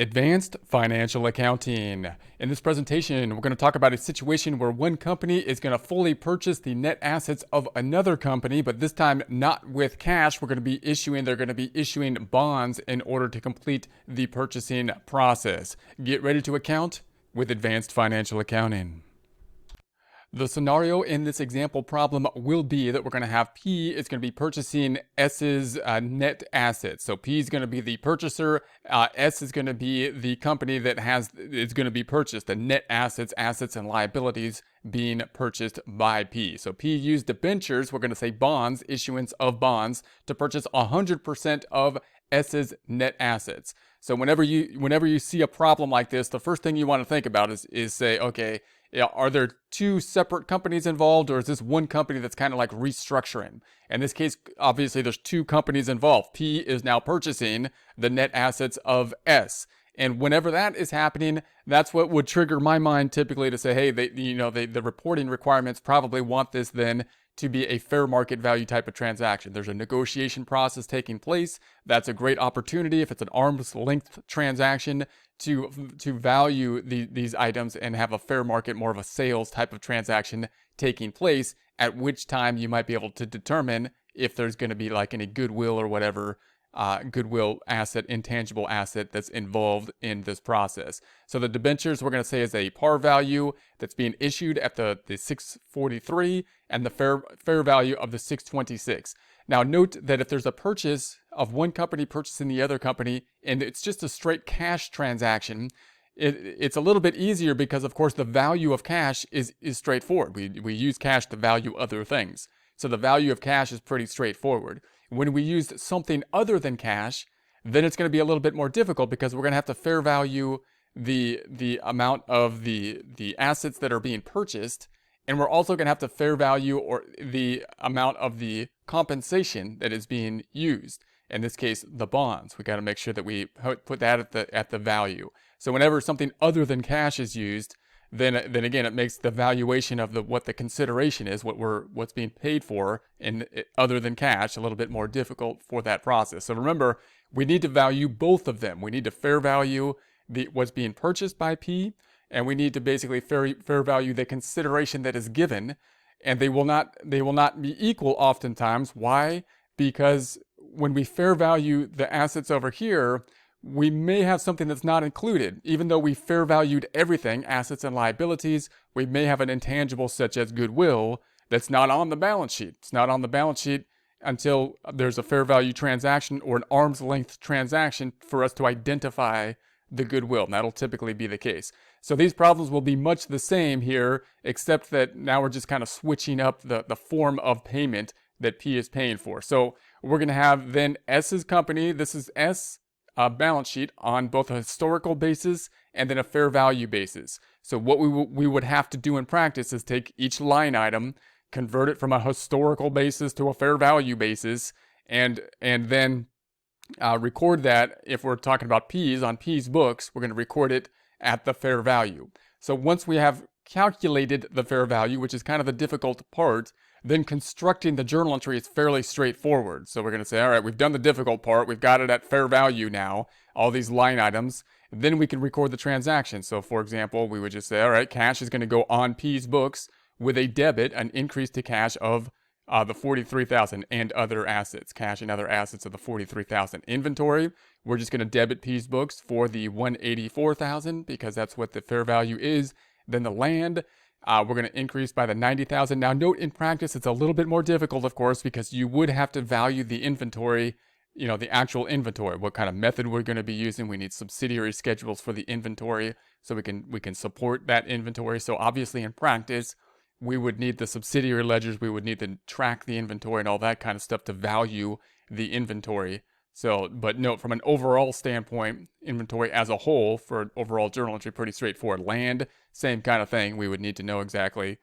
Advanced Financial Accounting. In this presentation, we're going to talk about a situation where one company is going to fully purchase the net assets of another company, but this time not with cash. They're going to be issuing bonds in order to complete the purchasing process. Get ready to account with Advanced Financial Accounting. The scenario in this example problem will be that we're going to have P is going to be purchasing S's net assets. So P is going to be the purchaser. S is going to be the company that is going to be purchased. The net assets, and liabilities being purchased by P. So P used debentures, we're going to say bonds, issuance of bonds, to purchase 100% of S's net assets. So whenever you see a problem like this, the first thing you want to think about is say, okay, yeah, are there two separate companies involved, or is this one company that's kind of like restructuring? In this case, obviously, there's two companies involved. P is now purchasing the net assets of S. And whenever that is happening, that's what would trigger my mind typically to say, hey, the reporting requirements probably want this then to be a fair market value type of transaction. There's a negotiation process taking place. That's a great opportunity if it's an arm's length transaction to value these items and have a fair market, more of a sales type of transaction taking place, at which time you might be able to determine if there's going to be like any goodwill or whatever goodwill asset, intangible asset that's involved in this process. So the debentures we're going to say is a par value that's being issued at the 643 and the fair value of the 626. Now note that if there's a purchase of one company purchasing the other company and it's just a straight cash transaction, it's a little bit easier because of course the value of cash is straightforward. We use cash to value other things. So the value of cash is pretty straightforward. When we use something other than cash, then it's going to be a little bit more difficult because we're going to have to fair value the amount of the assets that are being purchased, and we're also going to have to fair value or the amount of the compensation that is being used. In this case, the bonds. We got to make sure that we put that at the value. So whenever something other than cash is used, then again, it makes the valuation of what the consideration is, what's being paid for, other than cash, a little bit more difficult for that process. So remember, we need to value both of them. We need to fair value what's being purchased by P, and we need to basically fair value the consideration that is given, and they will not be equal oftentimes. Why? Because when we fair value the assets over here, we may have something that's not included. Even though we fair valued everything, assets and liabilities, we may have an intangible such as goodwill that's not on the balance sheet. It's not on the balance sheet until there's a fair value transaction or an arm's length transaction for us to identify the goodwill. And that'll typically be the case. So these problems will be much the same here, except that now we're just kind of switching up the form of payment that P is paying for. So we're going to have then S's company, this is S, balance sheet on both a historical basis and then a fair value basis. So what we would have to do in practice is take each line item, convert it from a historical basis to a fair value basis, and then record that. If we're talking about P's on P's books, we're going to record it at the fair value. So once we have calculated the fair value, which is kind of the difficult part, then constructing the journal entry is fairly straightforward. So we're going to say, all right, we've done the difficult part. We've got it at fair value now, all these line items. Then we can record the transaction. So for example, we would just say, all right, cash is going to go on P's books with a debit, an increase to cash of the $43,000 and other assets, cash and other assets of the $43,000. Inventory, we're just going to debit P's books for the $184,000 because that's what the fair value is. Then the land, we're going to increase by the $90,000. Now note in practice, it's a little bit more difficult, of course, because you would have to value the inventory, the actual inventory, what kind of method we're going to be using. We need subsidiary schedules for the inventory so we can support that inventory. So obviously in practice, we would need the subsidiary ledgers. We would need to track the inventory and all that kind of stuff to value the inventory. So, but note from an overall standpoint, inventory as a whole for an overall journal entry, pretty straightforward. Land, same kind of thing. We would need to know exactly,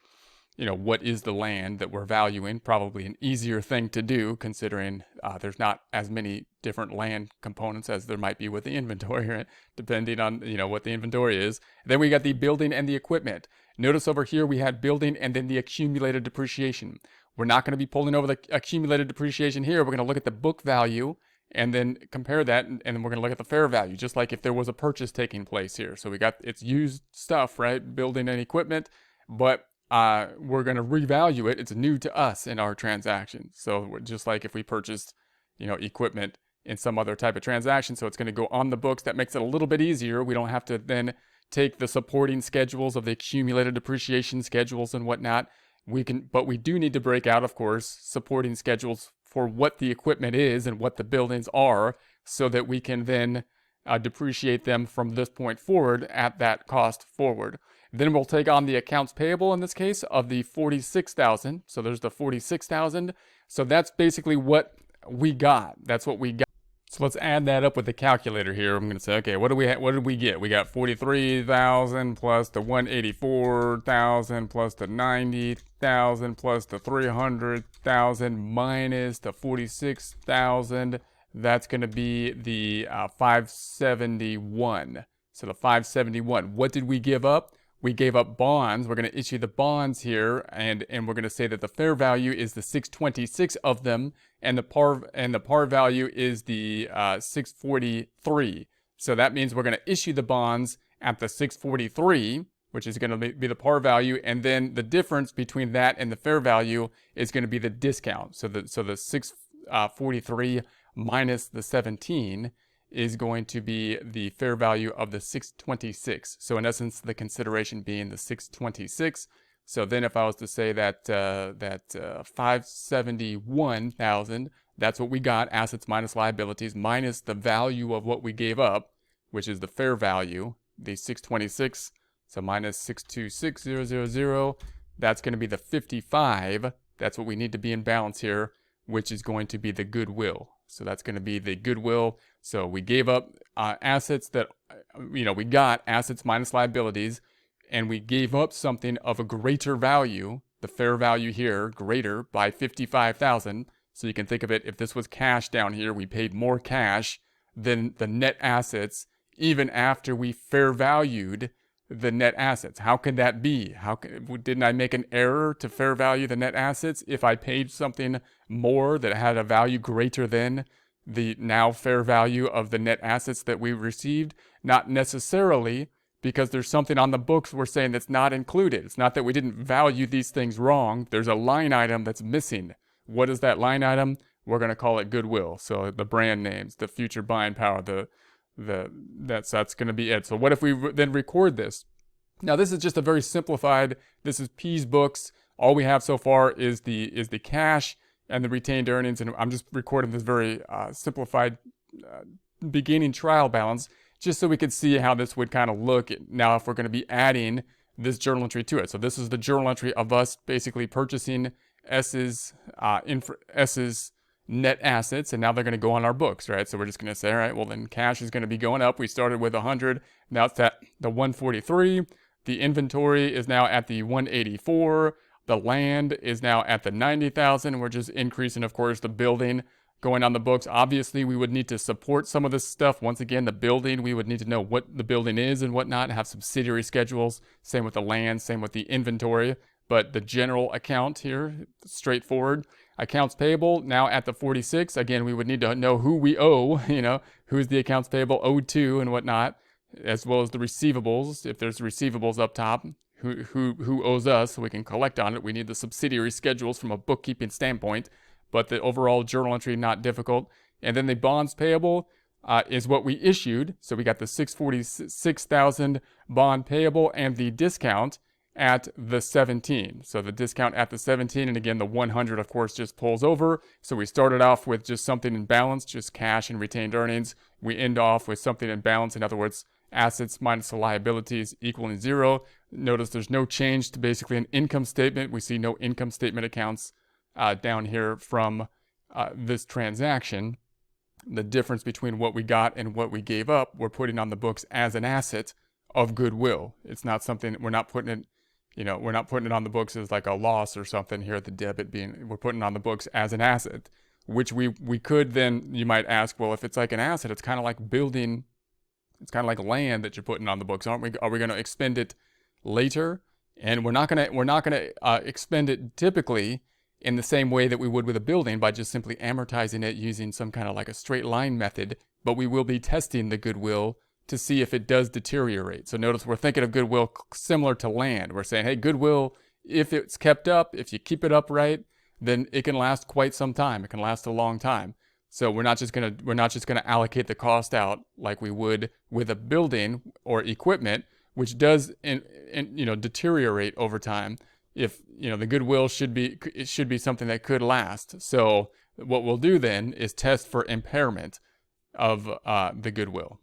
what is the land that we're valuing. Probably an easier thing to do considering there's not as many different land components as there might be with the inventory, right? Depending on, what the inventory is. Then we got the building and the equipment. Notice over here we had building and then the accumulated depreciation. We're not going to be pulling over the accumulated depreciation here. We're going to look at the book value and then compare that, and then we're going to look at the fair value, just like if there was a purchase taking place here. So we got, it's used stuff, right? Building and equipment, but we're going to revalue it. It's new to us in our transaction. So just like if we purchased, equipment in some other type of transaction, so it's going to go on the books. That makes it a little bit easier. We don't have to then take the supporting schedules of the accumulated depreciation schedules and whatnot. But we do need to break out, of course, supporting schedules for what the equipment is and what the buildings are, so that we can then depreciate them from this point forward at that cost forward. Then we'll take on the accounts payable in this case of the 46,000. So there's the 46,000. So that's basically what we got. That's what we got. So let's add that up with the calculator here. I'm going to say, okay, what did we get? We got 43,000 plus the 184,000 plus the 90,000 plus the 300,000 minus the 46,000. That's going to be the 571. So the 571. What did we give up? We gave up bonds. We're going to issue the bonds here, and we're going to say that the fair value is the 626 of them, and the par value is the 643. So that means we're going to issue the bonds at the 643, which is going to be the par value, and then the difference between that and the fair value is going to be the discount. So the 643 minus the 17 is going to be the fair value of the 626. So in essence, the consideration being the 626. So then if I was to say that 571,000, that's what we got, assets minus liabilities, minus the value of what we gave up, which is the fair value, the 626. So minus 626,000, that's going to be the 55. That's what we need to be in balance here, which is going to be the goodwill. So that's going to be the goodwill. So we gave up assets that, we got assets minus liabilities, and we gave up something of a greater value, the fair value here, greater by 55,000. So you can think of it, if this was cash down here, we paid more cash than the net assets, even after we fair valued the net assets. How could that be? Didn't I make an error to fair value the net assets if I paid something more that had a value greater than the now fair value of the net assets that we received? Not necessarily, because there's something on the books we're saying that's not included. It's not that we didn't value these things wrong. There's a line item that's missing. What is that line item? We're going to call it goodwill. So the brand names, the future buying power, that's going to be it. So what if we then record this? Now this is just a very simplified, this is Pease books. All we have so far is the cash and the retained earnings, and I'm just recording this very simplified beginning trial balance, just so we could see how this would kind of look now if we're going to be adding this journal entry to it. So this is the journal entry of us basically purchasing S's net assets, and now they're going to go on our books, right? So we're just going to say, all right, well then cash is going to be going up. We started with 100, now it's at the 143. The inventory is now at the 184. The land is now at the 90,000. We're just increasing, of course, the building going on the books. Obviously, we would need to support some of this stuff. Once again, the building, we would need to know what the building is and whatnot, have subsidiary schedules. Same with the land, same with the inventory. But the general account here, straightforward. Accounts payable, now at the 46. Again, we would need to know who we owe, who's the accounts payable owed to and whatnot, as well as the receivables. If there's receivables up top, who owes us, so we can collect on it. We need the subsidiary schedules from a bookkeeping standpoint, but the overall journal entry, not difficult. And then the bonds payable is what we issued. So we got the 646,000 bond payable and the discount at the 17. So the discount at the 17, and again, the 100, of course, just pulls over. So we started off with just something in balance, just cash and retained earnings. We end off with something in balance. In other words, assets minus the liabilities equaling 0. Notice there's no change to basically an income statement. We see no income statement accounts down here from this transaction. The difference between what we got and what we gave up, we're putting on the books as an asset of goodwill. It's not something, we're not putting it, we're not putting it on the books as like a loss or something here, the debit being, we're putting it on the books as an asset, which we could then, you might ask, well, if it's like an asset, it's kind of like building, it's kind of like land that you're putting on the books, aren't we? Are we going to expend it later? And we're not going to expend it typically in the same way that we would with a building by just simply amortizing it using some kind of like a straight line method, but we will be testing the goodwill to see if it does deteriorate. So notice we're thinking of goodwill similar to land. We're saying, hey, goodwill, if it's kept up, if you keep it upright, then it can last quite some time. It can last a long time. So we're not just gonna allocate the cost out like we would with a building or equipment, which does deteriorate over time. If the goodwill should be something that could last. So what we'll do then is test for impairment of the goodwill.